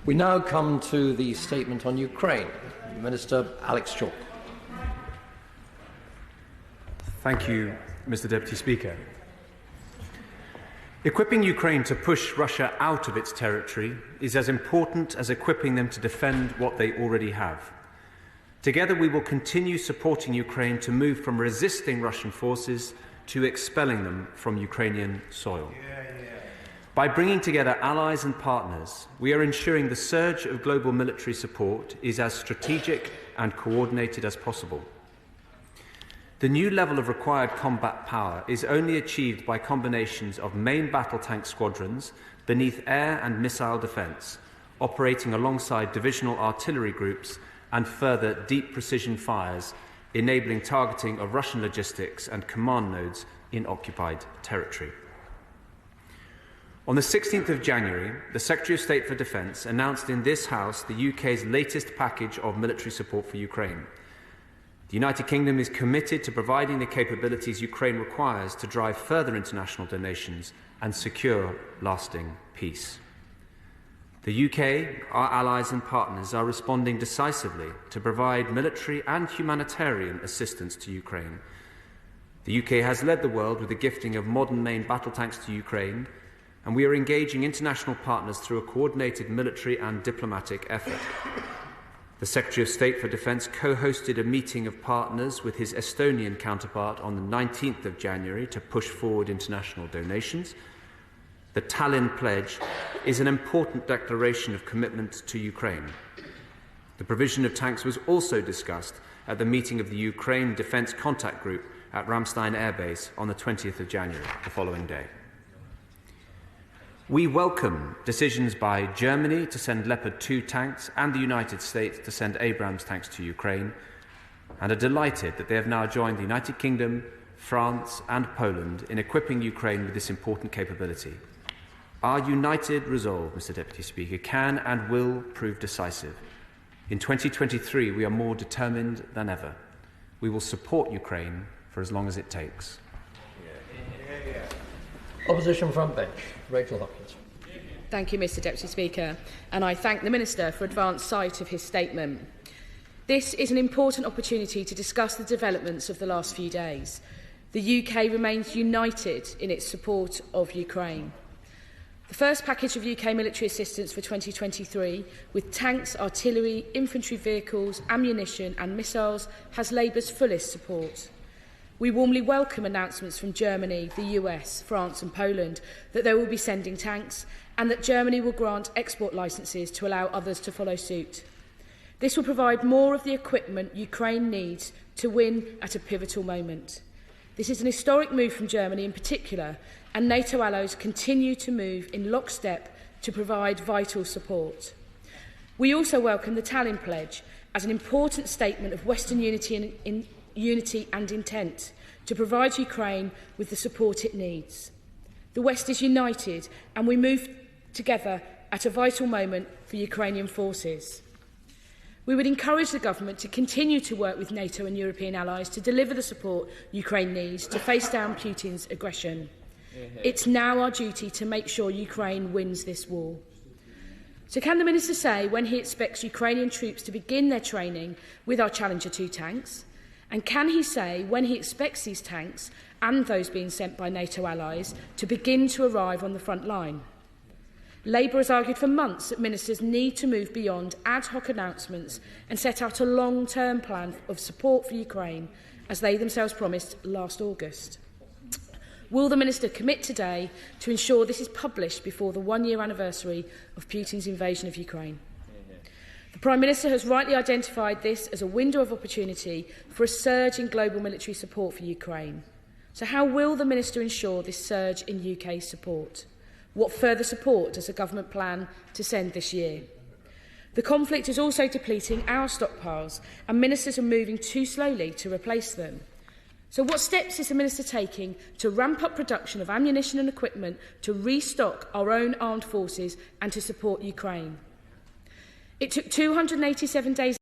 We now come to the statement on Ukraine. Minister Alex Chalk. Thank you, Mr. Deputy Speaker. Equipping Ukraine to push Russia out of its territory is as important as equipping them to defend what they already have. Together we will continue supporting Ukraine to move from resisting Russian forces to expelling them from Ukrainian soil. By bringing together allies and partners, we are ensuring the surge of global military support is as strategic and coordinated as possible. The new level of required combat power is only achieved by combinations of main battle tank squadrons beneath air and missile defence, operating alongside divisional artillery groups and further deep precision fires, enabling targeting of Russian logistics and command nodes in occupied territory. On the 16th of January, the Secretary of State for Defence announced in this House the UK's latest package of military support for Ukraine. The United Kingdom is committed to providing the capabilities Ukraine requires to drive further international donations and secure lasting peace. The UK, our allies and partners, are responding decisively to provide military and humanitarian assistance to Ukraine. The UK has led the world with the gifting of modern main battle tanks to Ukraine, and we are engaging international partners through a coordinated military and diplomatic effort. The Secretary of State for Defence co-hosted a meeting of partners with his Estonian counterpart on the 19th of January to push forward international donations. The Tallinn Pledge is an important declaration of commitment to Ukraine. The provision of tanks was also discussed at the meeting of the Ukraine Defence Contact Group at Ramstein Air Base on the 20th of January, the following day. We welcome decisions by Germany to send Leopard 2 tanks and the United States to send Abrams tanks to Ukraine, and are delighted that they have now joined the United Kingdom, France and Poland in equipping Ukraine with this important capability. Our united resolve, Mr. Deputy Speaker, can and will prove decisive. In 2023, we are more determined than ever. We will support Ukraine for as long as it takes. Opposition front bench. Rachel Hopkins. Thank you, Mr. Deputy Speaker, and I thank the Minister for advance sight of his statement. This is an important opportunity to discuss the developments of the last few days. The UK remains united in its support of Ukraine. The first package of UK military assistance for 2023, with tanks, artillery, infantry vehicles, ammunition and missiles, has Labour's fullest support. We warmly welcome announcements from Germany, the US, France and Poland that they will be sending tanks and that Germany will grant export licences to allow others to follow suit. This will provide more of the equipment Ukraine needs to win at a pivotal moment. This is an historic move from Germany in particular, and NATO allies continue to move in lockstep to provide vital support. We also welcome the Tallinn Pledge as an important statement of Western unity and intent to provide Ukraine with the support it needs. The West is united and we move together at a vital moment for Ukrainian forces. We would encourage the government to continue to work with NATO and European allies to deliver the support Ukraine needs to face down Putin's aggression. It's now our duty to make sure Ukraine wins this war. So can the Minister say when he expects Ukrainian troops to begin their training with our Challenger 2 tanks? And can he say when he expects these tanks and those being sent by NATO allies to begin to arrive on the front line? Labour has argued for months that ministers need to move beyond ad hoc announcements and set out a long-term plan of support for Ukraine, as they themselves promised last August. Will the Minister commit today to ensure this is published before the one-year anniversary of Putin's invasion of Ukraine? The Prime Minister has rightly identified this as a window of opportunity for a surge in global military support for Ukraine. So how will the Minister ensure this surge in UK support? What further support does the government plan to send this year? The conflict is also depleting our stockpiles, and ministers are moving too slowly to replace them. So what steps is the Minister taking to ramp up production of ammunition and equipment to restock our own armed forces and to support Ukraine? It took 287 days